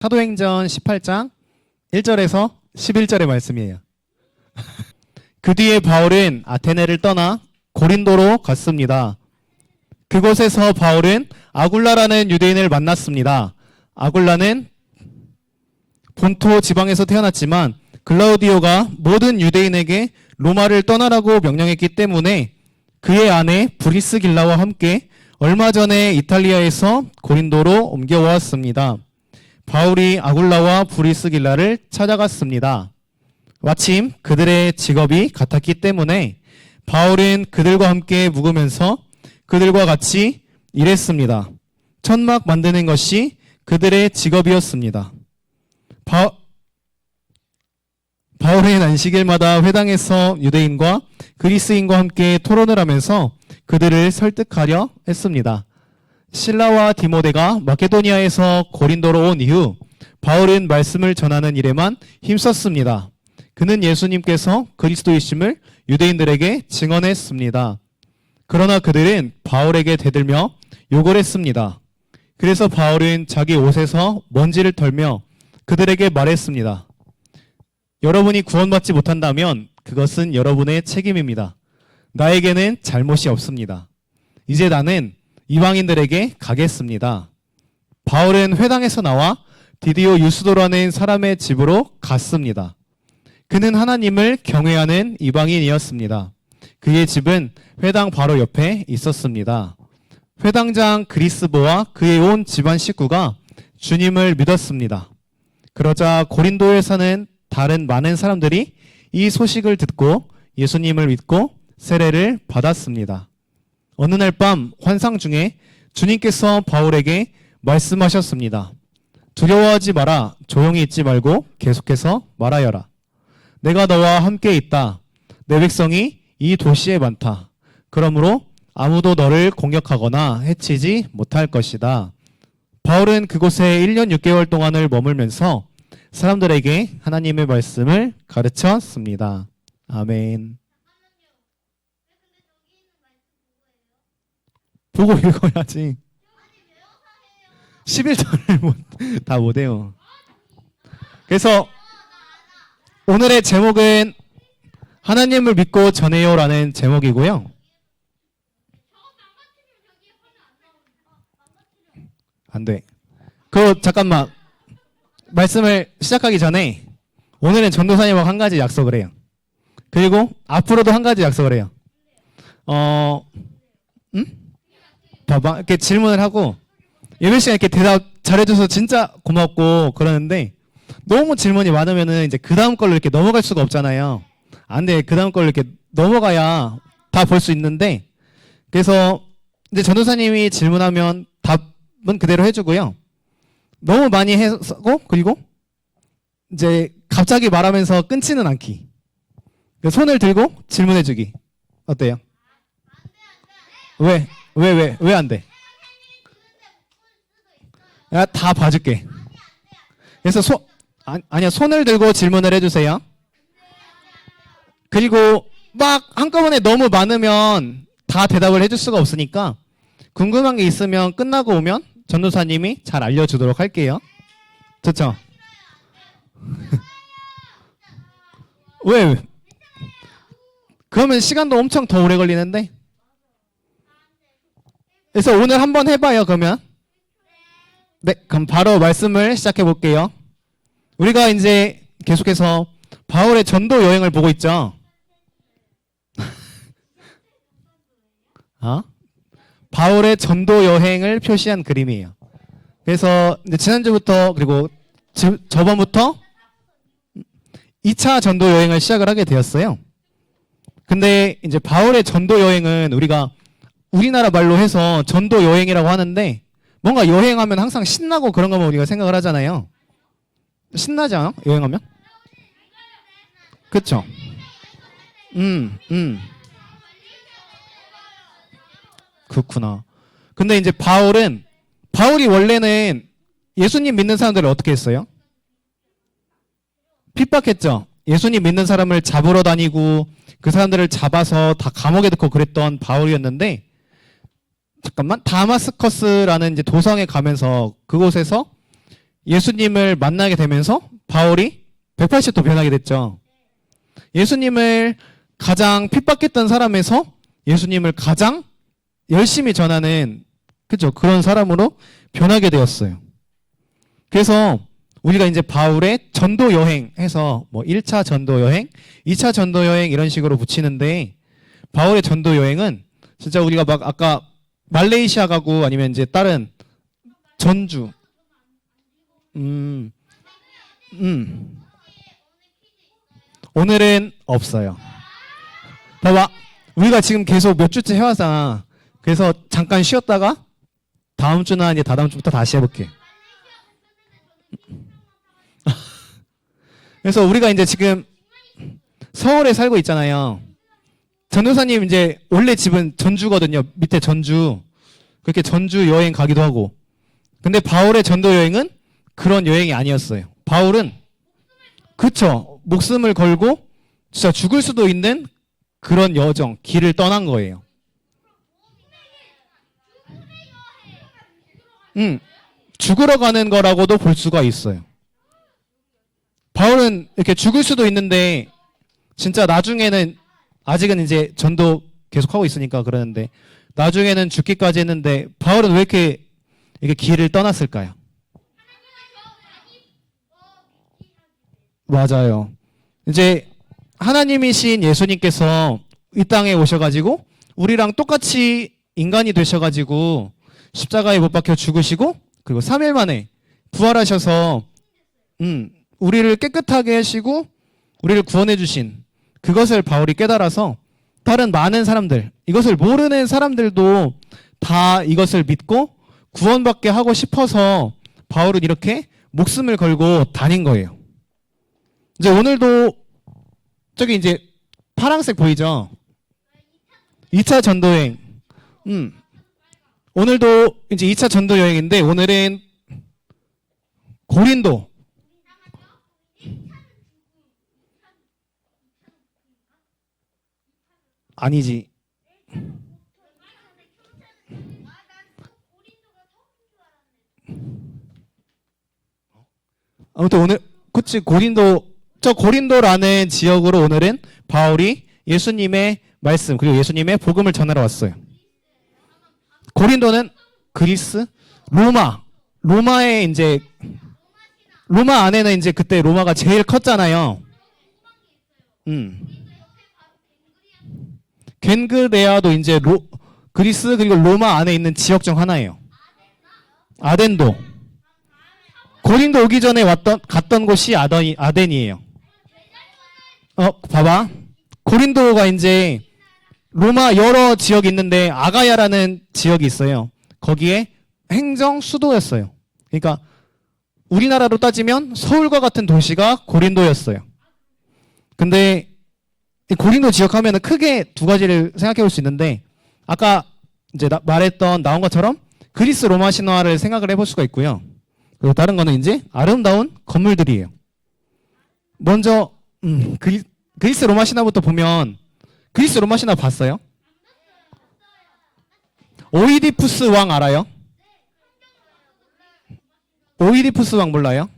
사도행전 18장 1절에서 11절의 말씀이에요. 그 뒤에 바울은 아테네를 떠나 고린도로 갔습니다. 그곳에서 바울은 아굴라라는 유대인을 만났습니다. 아굴라는 본토 지방에서 태어났지만 글라우디오가 모든 유대인에게 로마를 떠나라고 명령했기 때문에 그의 아내 브리스길라와 함께 얼마 전에 이탈리아에서 고린도로 옮겨왔습니다. 바울이 아굴라와 브리스길라를 찾아갔습니다. 마침 그들의 직업이 같았기 때문에 바울은 그들과 함께 묵으면서 그들과 같이 일했습니다. 천막 만드는 것이 그들의 직업이었습니다. 바울은 안식일마다 회당에서 유대인과 그리스인과 함께 토론을 하면서 그들을 설득하려 했습니다. 실라와 디모데가 마케도니아에서 고린도로 온 이후 바울은 말씀을 전하는 일에만 힘썼습니다. 그는 예수님께서 그리스도이심을 유대인들에게 증언했습니다. 그러나 그들은 바울에게 대들며 욕을 했습니다. 그래서 바울은 자기 옷에서 먼지를 털며 그들에게 말했습니다. 여러분이 구원받지 못한다면 그것은 여러분의 책임입니다. 나에게는 잘못이 없습니다. 이제 나는 이방인들에게 가겠습니다. 바울은 회당에서 나와 디디오 유스도라는 사람의 집으로 갔습니다. 그는 하나님을 경외하는 이방인이었습니다. 그의 집은 회당 바로 옆에 있었습니다. 회당장 그리스보와 그의 온 집안 식구가 주님을 믿었습니다. 그러자 고린도에 사는 다른 많은 사람들이 이 소식을 듣고 예수님을 믿고 세례를 받았습니다. 어느 날 밤 환상 중에 주님께서 바울에게 말씀하셨습니다. 두려워하지 마라. 조용히 있지 말고 계속해서 말하여라. 내가 너와 함께 있다. 내 백성이 이 도시에 많다. 그러므로 아무도 너를 공격하거나 해치지 못할 것이다. 바울은 그곳에 1년 6개월 동안을 머물면서 사람들에게 하나님의 말씀을 가르쳤습니다. 아멘. 보고 읽어야지. 11절을 다 못해요. 그래서 오늘의 제목은 하나님을 믿고 전해요라는 제목이고요. 안 돼. 잠깐만. 말씀을 시작하기 전에 오늘은 전도사님하고 한 가지 약속을 해요. 그리고 앞으로도 한 가지 약속을 해요. 봐봐. 이렇게 질문을 하고 예배 시간에 이렇게 대답 잘해줘서 진짜 고맙고 그러는데 너무 질문이 많으면은 이제 그 다음 걸로 이렇게 넘어갈 수가 없잖아요. 안 돼. 그 다음 걸로 이렇게 넘어가야 다 볼 수 있는데 그래서 이제 전도사님이 질문하면 답은 그대로 해주고요. 너무 많이 해서 그리고 이제 갑자기 말하면서 끊지는 않기. 손을 들고 질문해주기. 어때요? 왜 안 돼? 야, 다 봐줄게. 그래서 아니야, 손을 들고 질문을 해주세요. 그리고 막 한꺼번에 너무 많으면 다 대답을 해줄 수가 없으니까 궁금한 게 있으면 끝나고 오면 전도사님이 잘 알려주도록 할게요. 좋죠? 왜? 그러면 시간도 엄청 더 오래 걸리는데? 그래서 오늘 한번 해봐요, 그러면. 네, 그럼 바로 말씀을 시작해 볼게요. 우리가 이제 계속해서 바울의 전도 여행을 보고 있죠. 바울의 전도 여행을 표시한 그림이에요. 그래서 이제 지난주부터 그리고 저번부터 2차 전도 여행을 시작을 하게 되었어요. 근데 이제 바울의 전도 여행은 우리가 우리나라 말로 해서 전도 여행이라고 하는데 뭔가 여행하면 항상 신나고 그런 거면 우리가 생각을 하잖아요. 신나지 않아? 여행하면? 그쵸? 그렇구나. 근데 이제 바울이 원래는 예수님 믿는 사람들을 어떻게 했어요? 핍박했죠. 예수님 믿는 사람을 잡으러 다니고 그 사람들을 잡아서 다 감옥에 넣고 그랬던 바울이었는데 다마스커스라는 이제 도성에 가면서 그곳에서 예수님을 만나게 되면서 바울이 180도 변하게 됐죠. 예수님을 가장 핍박했던 사람에서 예수님을 가장 열심히 전하는 그죠? 그런 사람으로 변하게 되었어요. 그래서 우리가 이제 바울의 전도 여행 해서 뭐 1차 전도 여행, 2차 전도 여행 이런 식으로 붙이는데 바울의 전도 여행은 진짜 우리가 막 아까 말레이시아 가고 아니면 이제 다른 전주 오늘은 없어요. 봐봐. 우리가 지금 계속 몇 주째 해왔잖아. 그래서 잠깐 쉬었다가 다음 주나 이제 다다음 주부터 다시 해볼게. 그래서 우리가 이제 지금 서울에 살고 있잖아요. 전도사님 이제 원래 집은 전주거든요. 밑에 전주. 그렇게 전주 여행 가기도 하고. 근데 바울의 전도 여행은 그런 여행이 아니었어요. 바울은 그쵸. 목숨을 걸고 진짜 죽을 수도 있는 그런 여정, 길을 떠난 거예요. 죽으러 가는 거라고도 볼 수가 있어요. 바울은 이렇게 죽을 수도 있는데 진짜 나중에는 아직은 이제 전도 계속하고 있으니까 그러는데 나중에는 죽기까지 했는데 바울은 왜 이렇게 길을 떠났을까요? 맞아요. 이제 하나님이신 예수님께서 이 땅에 오셔가지고 우리랑 똑같이 인간이 되셔가지고 십자가에 못 박혀 죽으시고 그리고 3일 만에 부활하셔서 우리를 깨끗하게 하시고 우리를 구원해 주신 그것을 바울이 깨달아서 다른 많은 사람들 이것을 모르는 사람들도 다 이것을 믿고 구원받게 하고 싶어서 바울은 이렇게 목숨을 걸고 다닌 거예요. 이제 오늘도 저기 이제 파란색 보이죠? 2차 전도여행. 오늘도 이제 2차 전도여행인데 오늘은 고린도. 아니지. 아무튼 오늘 그치 고린도 저 고린도라는 지역으로 오늘은 바울이 예수님의 말씀 그리고 예수님의 복음을 전하러 왔어요. 고린도는 그리스, 로마에 이제 로마 안에는 이제 그때 로마가 제일 컸잖아요. 겐그레아도 이제 그리스 그리고 로마 안에 있는 지역 중 하나예요. 아덴도. 고린도 오기 전에 갔던 곳이 아덴이에요. 봐봐. 고린도가 이제 로마 여러 지역이 있는데 아가야라는 지역이 있어요. 거기에 행정 수도였어요. 그러니까 우리나라로 따지면 서울과 같은 도시가 고린도였어요. 근데 고린도 지역 하면은 크게 두 가지를 생각해 볼 수 있는데 아까 이제 나온 것처럼 그리스 로마 신화를 생각을 해볼 수가 있고요. 그리고 다른 거는 이제 아름다운 건물들이에요. 먼저 그리스 로마 신화부터 보면 그리스 로마 신화 봤어요? 오이디푸스 왕 알아요? 오이디푸스 왕 몰라요?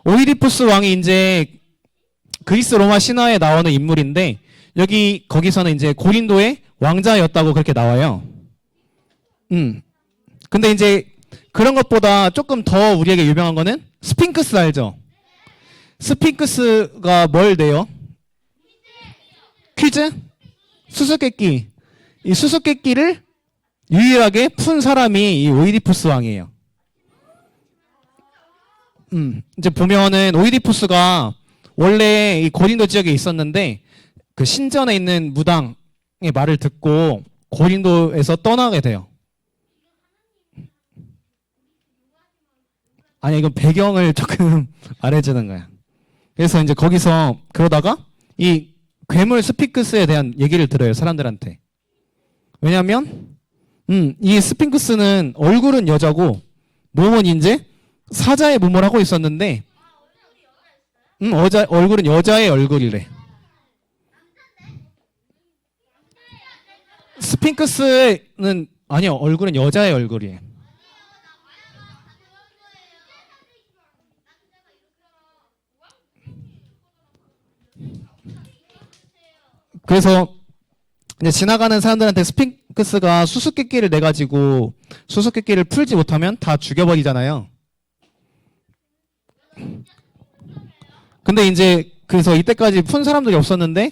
오이디푸스 왕이 이제 그리스 로마 신화에 나오는 인물인데 거기서는 이제 고린도의 왕자였다고 그렇게 나와요. 근데 이제 그런 것보다 조금 더 우리에게 유명한 거는 스핑크스 알죠? 스핑크스가 뭘 내요? 퀴즈? 수수께끼. 이 수수께끼를 유일하게 푼 사람이 이 오이디푸스 왕이에요. 이제 보면은 오이디푸스가 원래 이 고린도 지역에 있었는데 그 신전에 있는 무당의 말을 듣고 고린도에서 떠나게 돼요. 아니 이건 배경을 조금 말해주는 거야. 그래서 이제 거기서 그러다가 이 괴물 스핑크스에 대한 얘기를 들어요 사람들한테. 왜냐하면 이 스핑크스는 얼굴은 여자고 몸은 이제 사자의 몸을 하고 있었는데 얼굴은 여자의 얼굴이래. 스핑크스는 아니요 얼굴은 여자의 얼굴이에요. 그래서 이제 지나가는 사람들한테 스핑크스가 수수께끼를 내가지고 수수께끼를 풀지 못하면 다 죽여버리잖아요. 근데 이제 그래서 이때까지 푼 사람들이 없었는데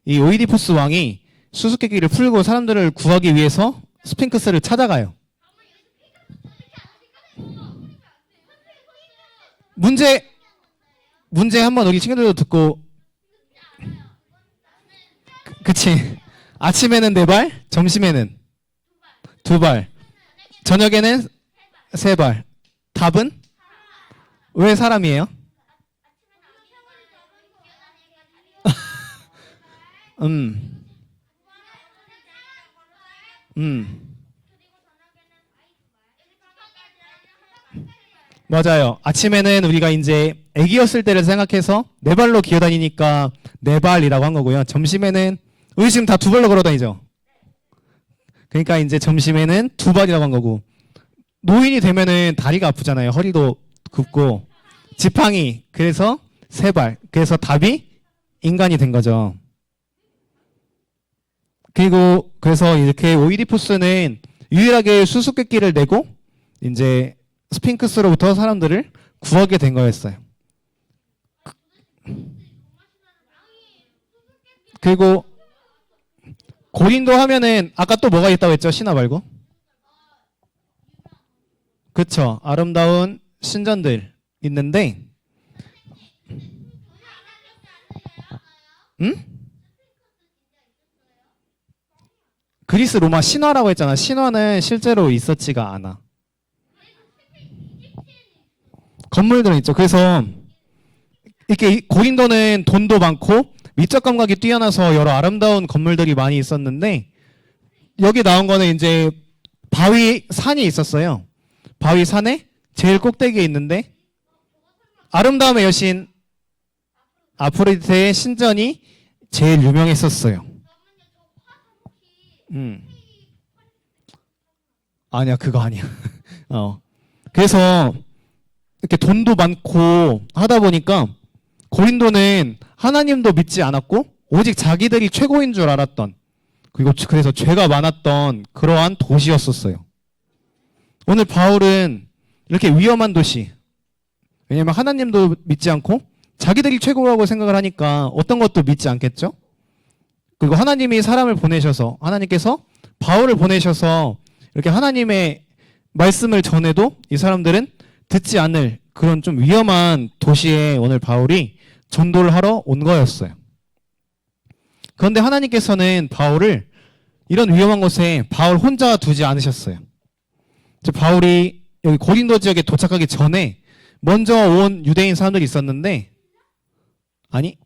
이 오이디푸스 왕이 수수께끼를 풀고 사람들을 구하기 위해서 스핑크스를 찾아가요. 문제 한번 우리 친구들도 듣고 그치. 아침에는 4발, 점심에는 2발, 저녁에는 3발. 답은? 왜 사람이에요? 음, 음. 맞아요. 아침에는 우리가 이제 아기였을 때를 생각해서 4발로 기어다니니까 4발이라고 한 거고요. 점심에는 우리 지금 다 2발로 걸어다니죠. 그러니까 이제 점심에는 2발이라고 한 거고 노인이 되면은 다리가 아프잖아요. 허리도 굽고 지팡이 그래서 3발. 그래서 답이 인간이 된 거죠. 그리고 그래서 이렇게 오이디푸스는 유일하게 수수께끼를 내고 이제 스핑크스로부터 사람들을 구하게 된 거였어요. 그리고 고린도 하면은 아까 또 뭐가 있다고 했죠? 신화 말고? 그쵸. 아름다운 신전들 있는데 응? 그리스 로마 신화라고 했잖아. 신화는 실제로 있었지가 않아. 건물들은 있죠. 그래서 이렇게 고린도는 돈도 많고 미적 감각이 뛰어나서 여러 아름다운 건물들이 많이 있었는데 여기 나온 거는 이제 바위 산이 있었어요. 바위 산에 제일 꼭대기에 있는데 아름다움의 여신 아프로디테의 신전이 제일 유명했었어요. 아니야, 그거 아니야. 그래서 이렇게 돈도 많고 하다 보니까 고린도는 하나님도 믿지 않았고 오직 자기들이 최고인 줄 알았던 그리고 그래서 죄가 많았던 그러한 도시였었어요. 오늘 바울은 이렇게 위험한 도시 왜냐하면 하나님도 믿지 않고 자기들이 최고라고 생각을 하니까 어떤 것도 믿지 않겠죠? 그리고 하나님이 사람을 보내셔서 하나님께서 바울을 보내셔서 이렇게 하나님의 말씀을 전해도 이 사람들은 듣지 않을 그런 좀 위험한 도시에 오늘 바울이 전도를 하러 온 거였어요. 그런데 하나님께서는 바울을 이런 위험한 곳에 바울 혼자 두지 않으셨어요. 바울이 여기 고린도 지역에 도착하기 전에 먼저 온 유대인 사람들이 있었는데 아니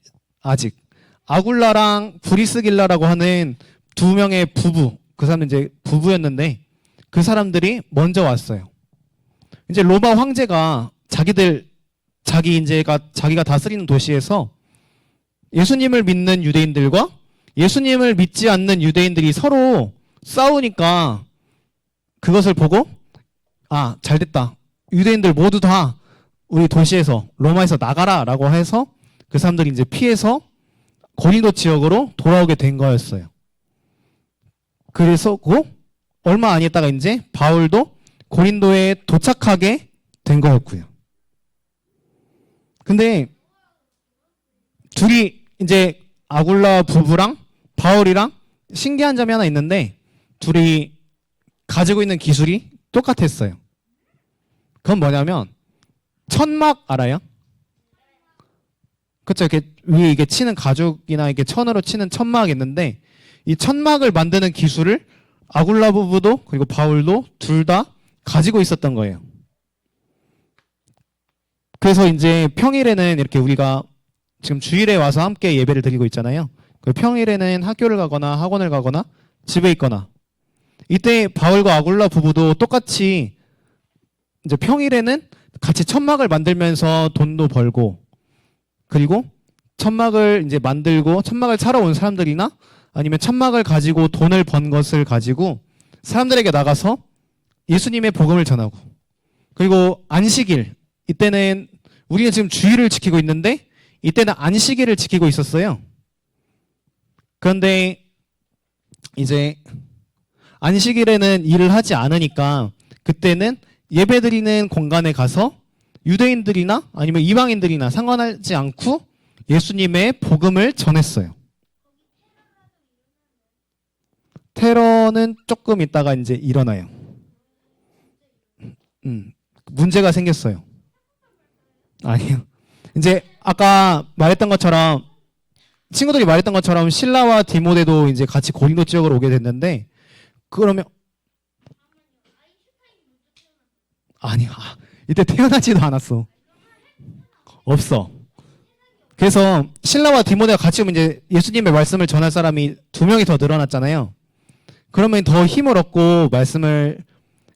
아직 아굴라랑 브리스길라라고 하는 2명의 부부 그 사람은 이제 부부였는데 그 사람들이 먼저 왔어요. 이제 로마 황제가 자기가 다스리는 도시에서 예수님을 믿는 유대인들과 예수님을 믿지 않는 유대인들이 서로 싸우니까 그것을 보고 아, 잘됐다. 유대인들 모두 다 우리 도시에서 로마에서 나가라라고 해서 그 사람들이 이제 피해서 고린도 지역으로 돌아오게 된 거였어요. 그래서 얼마 안 있다가 이제 바울도 고린도에 도착하게 된 거였고요. 근데 둘이 이제 아굴라 부부랑 바울이랑 신기한 점이 하나 있는데 둘이 가지고 있는 기술이 똑같았어요. 그건 뭐냐면 천막 알아요? 그렇죠. 이렇게 위에 이게 치는 가죽이나 이렇게 천으로 치는 천막이 있는데 이 천막을 만드는 기술을 아굴라 부부도 그리고 바울도 둘 다 가지고 있었던 거예요. 그래서 이제 평일에는 이렇게 우리가 지금 주일에 와서 함께 예배를 드리고 있잖아요. 평일에는 학교를 가거나 학원을 가거나 집에 있거나 이때 바울과 아굴라 부부도 똑같이 이제 평일에는 같이 천막을 만들면서 돈도 벌고 그리고 천막을 이제 만들고 천막을 사러 온 사람들이나 아니면 천막을 가지고 돈을 번 것을 가지고 사람들에게 나가서 예수님의 복음을 전하고 그리고 안식일 이때는 우리는 지금 주일을 지키고 있는데 이때는 안식일을 지키고 있었어요. 그런데 이제 안식일에는 일을 하지 않으니까 그때는 예배드리는 공간에 가서 유대인들이나 아니면 이방인들이나 상관하지 않고 예수님의 복음을 전했어요. 테러는 조금 있다가 이제 일어나요. 문제가 생겼어요. 아니요. 이제 아까 말했던 것처럼 친구들이 말했던 것처럼 실라와 디모데도 이제 같이 고린도 지역으로 오게 됐는데 그러면 아니야. 이때 태어나지도 않았어. 없어. 그래서 실라와 디모데가 같이 오면 이제 예수님의 말씀을 전할 사람이 2명이 더 늘어났잖아요. 그러면 더 힘을 얻고 말씀을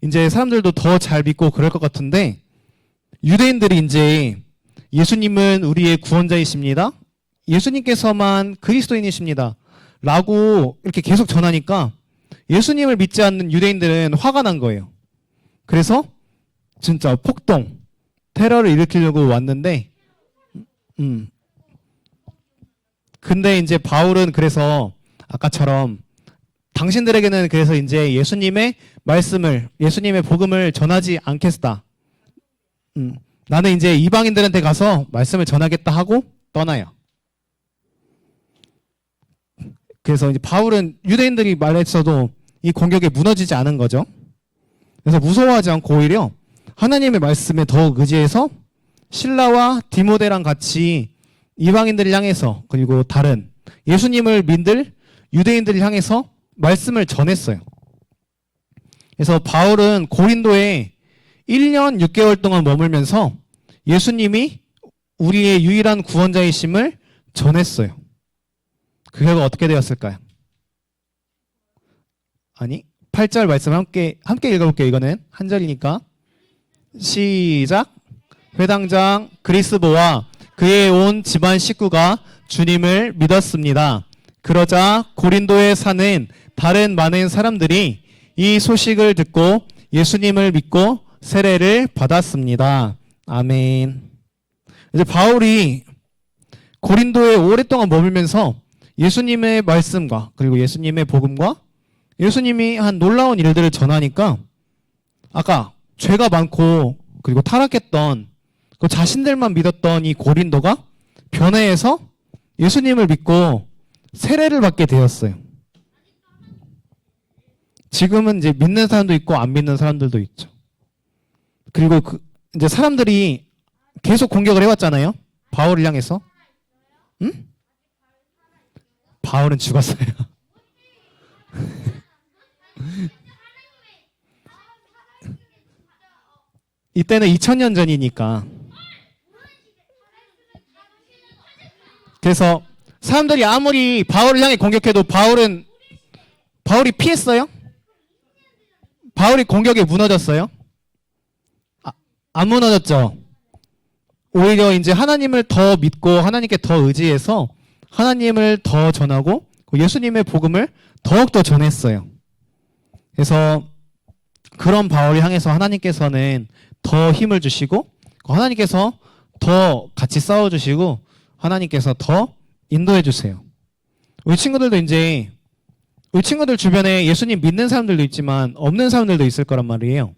이제 사람들도 더 잘 믿고 그럴 것 같은데 유대인들이 이제 예수님은 우리의 구원자이십니다. 예수님께서만 그리스도인이십니다. 라고 이렇게 계속 전하니까 예수님을 믿지 않는 유대인들은 화가 난 거예요. 그래서 진짜 폭동, 테러를 일으키려고 왔는데 근데 이제 바울은 그래서 아까처럼 당신들에게는 그래서 이제 예수님의 말씀을, 예수님의 복음을 전하지 않겠다. 나는 이제 이방인들한테 가서 말씀을 전하겠다 하고 떠나요. 그래서 이제 바울은 유대인들이 말했어도 이 공격에 무너지지 않은 거죠. 그래서 무서워하지 않고 오히려 하나님의 말씀에 더욱 의지해서 실라와 디모데랑 같이 이방인들을 향해서 그리고 다른 예수님을 믿을 유대인들을 향해서 말씀을 전했어요. 그래서 바울은 고린도에 1년 6개월 동안 머물면서 예수님이 우리의 유일한 구원자이심을 전했어요. 그 결과 어떻게 되었을까요? 아니, 8절 말씀 함께 읽어볼게요. 이거는 한 절이니까. 시작. 회당장 그리스보와 그의 온 집안 식구가 주님을 믿었습니다. 그러자 고린도에 사는 다른 많은 사람들이 이 소식을 듣고 예수님을 믿고 세례를 받았습니다. 아멘. 이제 바울이 고린도에 오랫동안 머물면서 예수님의 말씀과 그리고 예수님의 복음과 예수님이 한 놀라운 일들을 전하니까 아까 죄가 많고 그리고 타락했던 그 자신들만 믿었던 이 고린도가 변해서 예수님을 믿고 세례를 받게 되었어요. 지금은 이제 믿는 사람도 있고 안 믿는 사람들도 있죠. 그리고 이제 사람들이 계속 공격을 해왔잖아요. 바울을 향해서. 응? 바울은 죽었어요. 이때는 2000년 전이니까. 그래서 사람들이 아무리 바울을 향해 공격해도 바울이 피했어요? 바울이 공격에 무너졌어요? 안 무너졌죠. 오히려 이제 하나님을 더 믿고 하나님께 더 의지해서 하나님을 더 전하고 예수님의 복음을 더욱더 전했어요. 그래서 그런 바울을 향해서 하나님께서는 더 힘을 주시고 하나님께서 더 같이 싸워주시고 하나님께서 더 인도해 주세요. 우리 친구들도 이제 우리 친구들 주변에 예수님 믿는 사람들도 있지만 없는 사람들도 있을 거란 말이에요.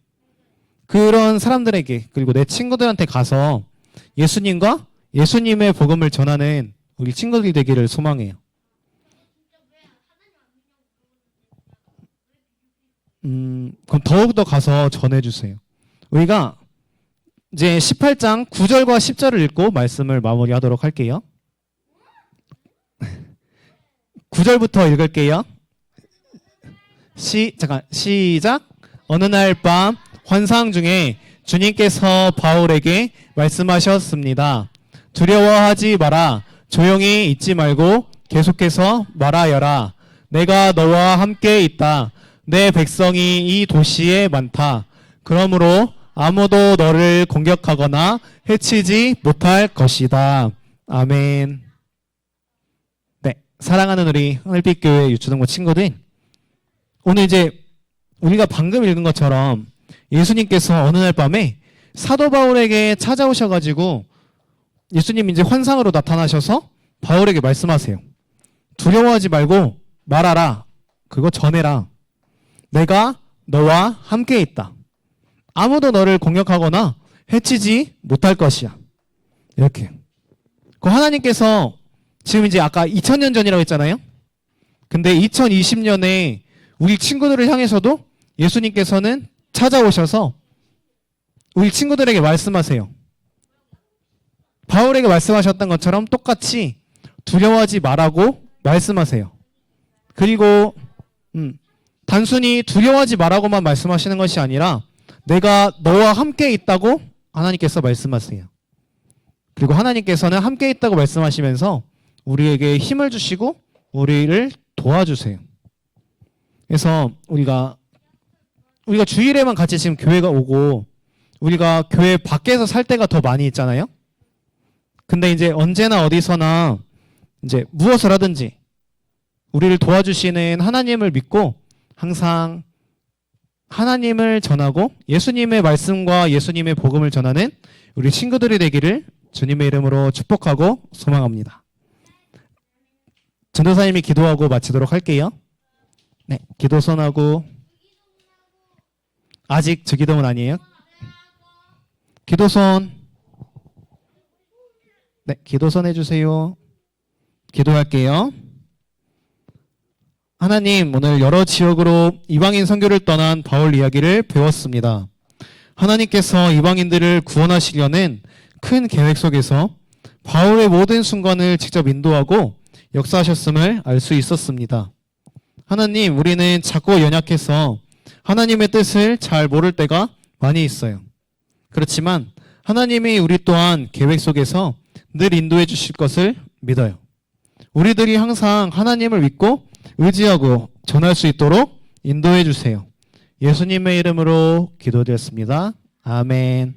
그런 사람들에게 그리고 내 친구들한테 가서 예수님과 예수님의 복음을 전하는 우리 친구들이 되기를 소망해요. 그럼 더욱더 가서 전해주세요. 우리가 이제 18장 9절과 10절을 읽고 말씀을 마무리하도록 할게요. 9절부터 읽을게요. 시작. 어느 날 밤 환상 중에 주님께서 바울에게 말씀하셨습니다. 두려워하지 마라. 조용히 있지 말고 계속해서 말하여라. 내가 너와 함께 있다. 내 백성이 이 도시에 많다. 그러므로 아무도 너를 공격하거나 해치지 못할 것이다. 아멘. 네, 사랑하는 우리 하늘빛교회 유초등부 친구들, 오늘 이제 우리가 방금 읽은 것처럼 예수님께서 어느 날 밤에 사도 바울에게 찾아오셔가지고 예수님 이제 환상으로 나타나셔서 바울에게 말씀하세요. 두려워하지 말고 말하라. 그거 전해라. 내가 너와 함께 있다. 아무도 너를 공격하거나 해치지 못할 것이야. 이렇게. 그 하나님께서 지금 이제 아까 2000년 전이라고 했잖아요. 근데 2020년에 우리 친구들을 향해서도 예수님께서는 찾아오셔서 우리 친구들에게 말씀하세요. 바울에게 말씀하셨던 것처럼 똑같이 두려워하지 말라고 말씀하세요. 그리고 단순히 두려워하지 말라고만 말씀하시는 것이 아니라 내가 너와 함께 있다고 하나님께서 말씀하세요. 그리고 하나님께서는 함께 있다고 말씀하시면서 우리에게 힘을 주시고 우리를 도와주세요. 그래서 우리가 주일에만 같이 지금 교회가 오고 우리가 교회 밖에서 살 때가 더 많이 있잖아요. 근데 이제 언제나 어디서나 이제 무엇을 하든지 우리를 도와주시는 하나님을 믿고 항상 하나님을 전하고 예수님의 말씀과 예수님의 복음을 전하는 우리 친구들이 되기를 주님의 이름으로 축복하고 소망합니다. 전도사님이 기도하고 마치도록 할게요. 네, 기도선하고 아직 주기도문 아니에요? 기도선. 네, 기도선 해주세요. 기도할게요. 하나님, 오늘 여러 지역으로 이방인 선교를 떠난 바울 이야기를 배웠습니다. 하나님께서 이방인들을 구원하시려는 큰 계획 속에서 바울의 모든 순간을 직접 인도하고 역사하셨음을 알 수 있었습니다. 하나님, 우리는 작고 연약해서 하나님의 뜻을 잘 모를 때가 많이 있어요. 그렇지만 하나님이 우리 또한 계획 속에서 늘 인도해 주실 것을 믿어요. 우리들이 항상 하나님을 믿고 의지하고 전할 수 있도록 인도해 주세요. 예수님의 이름으로 기도드렸습니다. 아멘.